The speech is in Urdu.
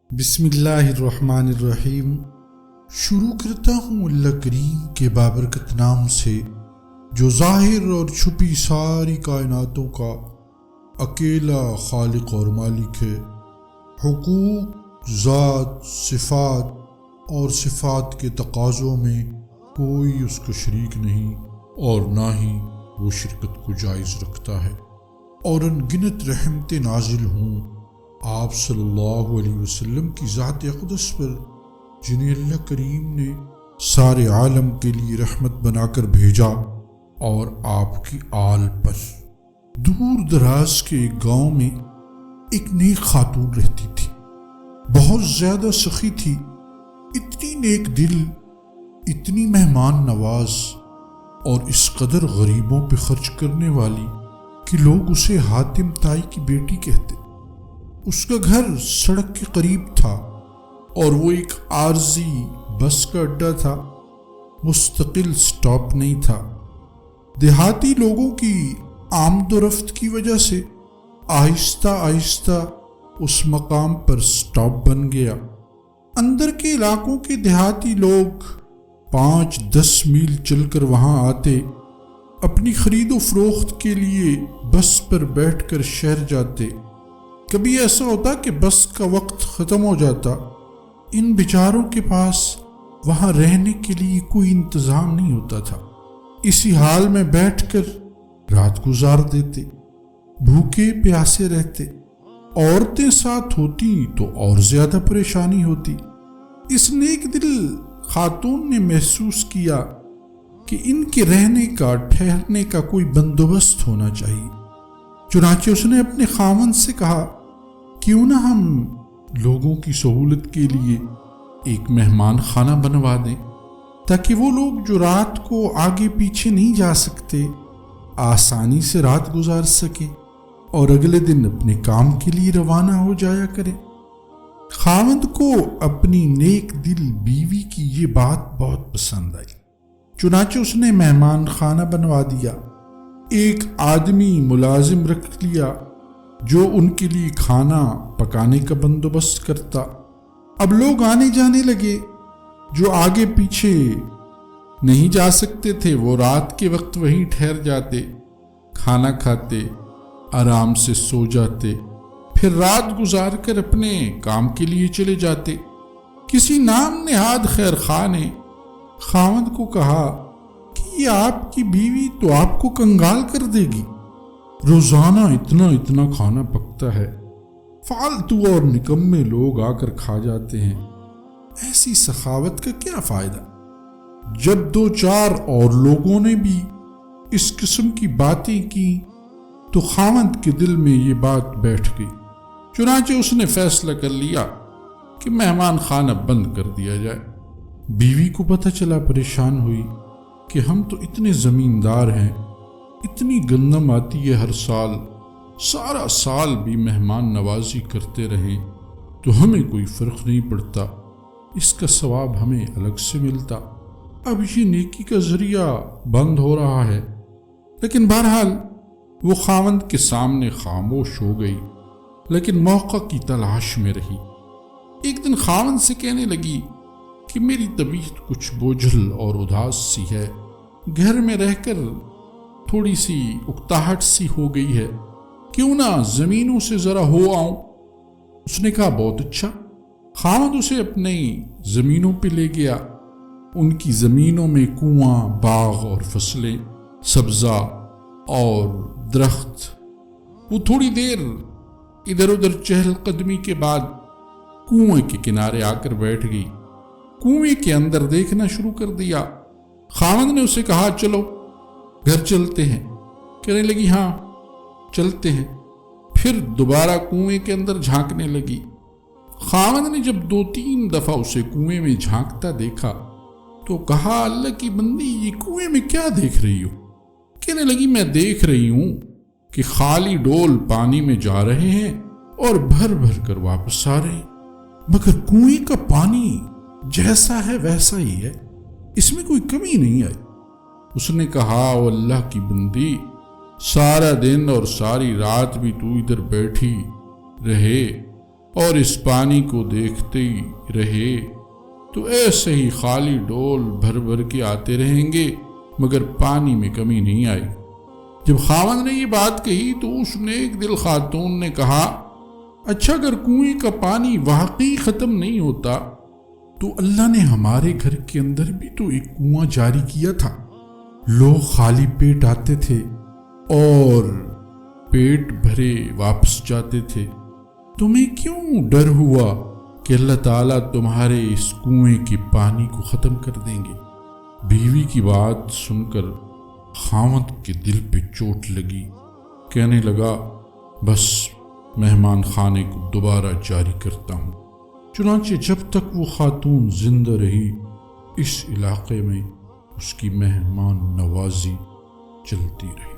بسم اللہ الرحمن الرحیم۔ شروع کرتا ہوں اللہ کریم کے بابرکت نام سے جو ظاہر اور چھپی ساری کائناتوں کا اکیلا خالق اور مالک ہے۔ حقوق، ذات، صفات اور صفات کے تقاضوں میں کوئی اس کا شریک نہیں اور نہ ہی وہ شرکت کو جائز رکھتا ہے، اور ان گنت رحمتیں نازل ہوں آپ صلی اللہ علیہ وسلم کی ذات اقدس پر، جنہیں اللہ کریم نے سارے عالم کے لیے رحمت بنا کر بھیجا، اور آپ کی آل پر۔ دور دراز کے ایک گاؤں میں ایک نیک خاتون رہتی تھی، بہت زیادہ سخی تھی، اتنی نیک دل، اتنی مہمان نواز اور اس قدر غریبوں پہ خرچ کرنے والی کہ لوگ اسے حاتم تائی کی بیٹی کہتے۔ اس کا گھر سڑک کے قریب تھا اور وہ ایک عارضی بس کا اڈا تھا، مستقل سٹاپ نہیں تھا۔ دیہاتی لوگوں کی آمد و رفت کی وجہ سے آہستہ آہستہ اس مقام پر سٹاپ بن گیا۔ اندر کے علاقوں کے دیہاتی لوگ 5-10 میل چل کر وہاں آتے، اپنی خرید و فروخت کے لیے بس پر بیٹھ کر شہر جاتے۔ کبھی ایسا ہوتا کہ بس کا وقت ختم ہو جاتا، ان بیچاروں کے پاس وہاں رہنے کے لیے کوئی انتظام نہیں ہوتا تھا، اسی حال میں بیٹھ کر رات گزار دیتے، بھوکے پیاسے رہتے۔ عورتیں ساتھ ہوتی تو اور زیادہ پریشانی ہوتی۔ اس نیک دل خاتون نے محسوس کیا کہ ان کے رہنے کا، ٹھہرنے کا کوئی بندوبست ہونا چاہیے۔ چنانچہ اس نے اپنے خاوند سے کہا، کیوں نہ ہم لوگوں کی سہولت کے لیے ایک مہمان خانہ بنوا دیں، تاکہ وہ لوگ جو رات کو آگے پیچھے نہیں جا سکتے آسانی سے رات گزار سکیں اور اگلے دن اپنے کام کے لیے روانہ ہو جایا کریں۔ خاوند کو اپنی نیک دل بیوی کی یہ بات بہت پسند آئی، چنانچہ اس نے مہمان خانہ بنوا دیا، ایک آدمی ملازم رکھ لیا جو ان کے لیے کھانا پکانے کا بندوبست کرتا۔ اب لوگ آنے جانے لگے، جو آگے پیچھے نہیں جا سکتے تھے وہ رات کے وقت وہیں ٹھہر جاتے، کھانا کھاتے، آرام سے سو جاتے، پھر رات گزار کر اپنے کام کے لیے چلے جاتے۔ کسی نام نہاد خیر خواہ نے خاوند کو کہا کہ یہ آپ کی بیوی تو آپ کو کنگال کر دے گی، روزانہ اتنا کھانا پکتا ہے، فالتو اور نکمے لوگ آ کر کھا جاتے ہیں، ایسی سخاوت کا کیا فائدہ؟ جب 2-4 اور لوگوں نے بھی اس قسم کی باتیں کی تو خاوند کے دل میں یہ بات بیٹھ گئی، چنانچہ اس نے فیصلہ کر لیا کہ مہمان خانہ بند کر دیا جائے۔ بیوی کو پتہ چلا، پریشان ہوئی کہ ہم تو اتنے زمیندار ہیں، اتنی گندم آتی ہے ہر سال، سارا سال بھی مہمان نوازی کرتے رہیں تو ہمیں کوئی فرق نہیں پڑتا، اس کا ثواب ہمیں الگ سے ملتا، اب یہ نیکی کا ذریعہ بند ہو رہا ہے۔ لیکن بہرحال وہ خاوند کے سامنے خاموش ہو گئی، لیکن موقع کی تلاش میں رہی۔ ایک دن خاوند سے کہنے لگی کہ میری طبیعت کچھ بوجھل اور اداس سی ہے، گھر میں رہ کر تھوڑی سی اکتاہٹ سی ہو گئی ہے، کیوں نہ زمینوں سے ذرا ہو آؤں؟ اس نے کہا بہت اچھا۔ خاوند اسے اپنی زمینوں پہ لے گیا۔ ان کی زمینوں میں کنواں، باغ اور فصلیں، سبزہ اور درخت۔ وہ تھوڑی دیر ادھر ادھر چہل قدمی کے بعد کنویں کے کنارے آ کر بیٹھ گئی، کنویں کے اندر دیکھنا شروع کر دیا۔ خاوند نے اسے کہا چلو گھر چلتے ہیں، کہنے لگی ہاں چلتے ہیں۔ پھر دوبارہ کنویں کے اندر جھانکنے لگی۔ خاوند نے جب 2-3 دفعہ اسے کنویں میں جھانکتا دیکھا تو کہا اللہ کی بندی یہ کنویں میں کیا دیکھ رہی ہو؟ کہنے لگی میں دیکھ رہی ہوں کہ خالی ڈول پانی میں جا رہے ہیں اور بھر بھر کر واپس آ رہے ہیں، مگر کنویں کا پانی جیسا ہے ویسا ہی ہے، اس میں کوئی کمی نہیں آئی۔ اس نے کہا او اللہ کی بندی، سارا دن اور ساری رات بھی تو ادھر بیٹھی رہے اور اس پانی کو دیکھتے ہی رہے تو ایسے ہی خالی ڈول بھر بھر کے آتے رہیں گے مگر پانی میں کمی نہیں آئی۔ جب خاوند نے یہ بات کہی تو اس نیک دل خاتون نے کہا، اچھا اگر کنویں کا پانی واقعی ختم نہیں ہوتا تو اللہ نے ہمارے گھر کے اندر بھی تو ایک کنواں جاری کیا تھا، لوگ خالی پیٹ آتے تھے اور پیٹ بھرے واپس جاتے تھے، تمہیں کیوں ڈر ہوا کہ اللہ تعالیٰ تمہارے اس کنویں کے پانی کو ختم کر دیں گے؟ بیوی کی بات سن کر خاوند کے دل پہ چوٹ لگی، کہنے لگا بس مہمان خانے کو دوبارہ جاری کرتا ہوں۔ چنانچہ جب تک وہ خاتون زندہ رہی اس علاقے میں اس کی مہمان نوازی چلتی رہی۔